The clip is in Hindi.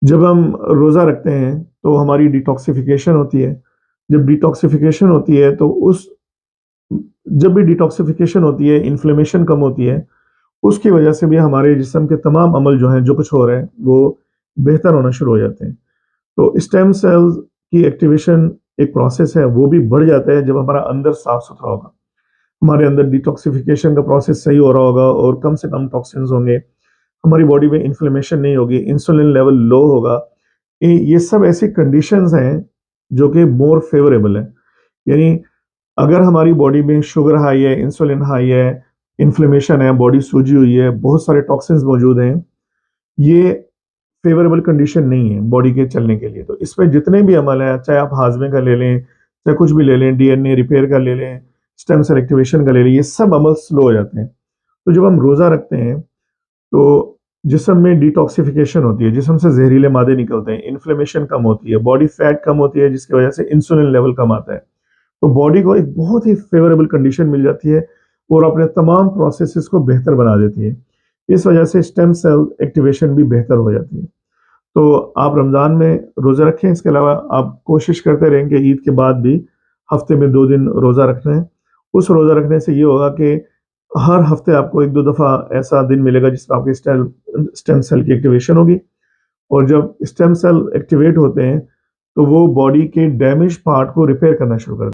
जब हम रोज़ा रखते हैं, तो हमारी डिटॉक्सिफ़िकेशन होती है। जब डिटॉक्सिफ़िकेशन होती है, तो उस जब भी डिटॉक्सिफ़िकेशन होती है, इन्फ्लेमेशन कम होती है, उसकी वजह से भी हमारे जिस्म के तमाम अमल जो हैं, जो कुछ हो रहे हैं, वो बेहतर होना शुरू हो जाते हैं। तो स्टेम सेल्स की एक्टिवेशन एक प्रोसेस है, वो भी बढ़ जाता है जब हमारा अंदर साफ-सुथरा होगा। हमारे अंदर डिटॉक्सिफ़िकेशन का प्रोसेस सही हो रहा होगा और कम से कम टॉक्सिन्स होंगे। हमारी बॉडी में इन्फ्लेमेशन नहीं होगी, इंसुलिन लेवल लो होगा। ये सब ऐसी कंडीशंस हैं, जो कि मोर फ़ेवरेबल है। यानी अगर हमारी बॉडी में शुगर हाई है, इंसुलिन हाई है, इन्फ्लेमेशन है, बॉडी सूजी हुई है, बहुत सारे टॉक्सिन्स मौजूद हैं, ये फ़ेवरेबल कंडीशन नहीं है बॉडी के चलने के लिए। तो इसमें जितने भी अमल हैं, चाहे आप हाज़मे का ले लें, चाहे कुछ भी ले लें, डीएनए रिपेयर का ले लें, स्टेम सेल एक्टिवेशन का ले लें, ये सब अमल स्लो हो जाते हैं। तो जब हम रोज़ा रखते हैं, तो जिस्म में डिटॉक्सिफ़िकेशन होती है, जिस्म से ज़हरीले मादे निकलते हैं, इन्फ्लेमेशन कम होती है, बॉडी फैट कम होती है, जिसकी वजह से इंसुलिन लेवल कम आता है। तो बॉडी को एक बहुत ही फ़ेवरेबल कंडीशन मिल जाती है और अपने तमाम प्रोसेसेस को बेहतर बना देती है। इस वजह से स्टेम सेल एक्टिवेशन भी बेहतर हो जाती है। तो आप रमज़ान में रोज़ा रखें, इसके अलावा आप कोशिश करते रहें कि ईद के बाद भी हफ़्ते में 2 दिन रोज़ा रखना है। उस रोज़ा रखने से ये होगा कि हर हफ़्ते आपको 1-2 दफ़ा ऐसा दिन मिलेगा जिसमें आपकी स्टेम सेल की एक्टिवेशन होगी और जब स्टेम सेल एक्टिवेट होते हैं, तो वो बॉडी के डैमेज पार्ट को रिपेयर करना शुरू कर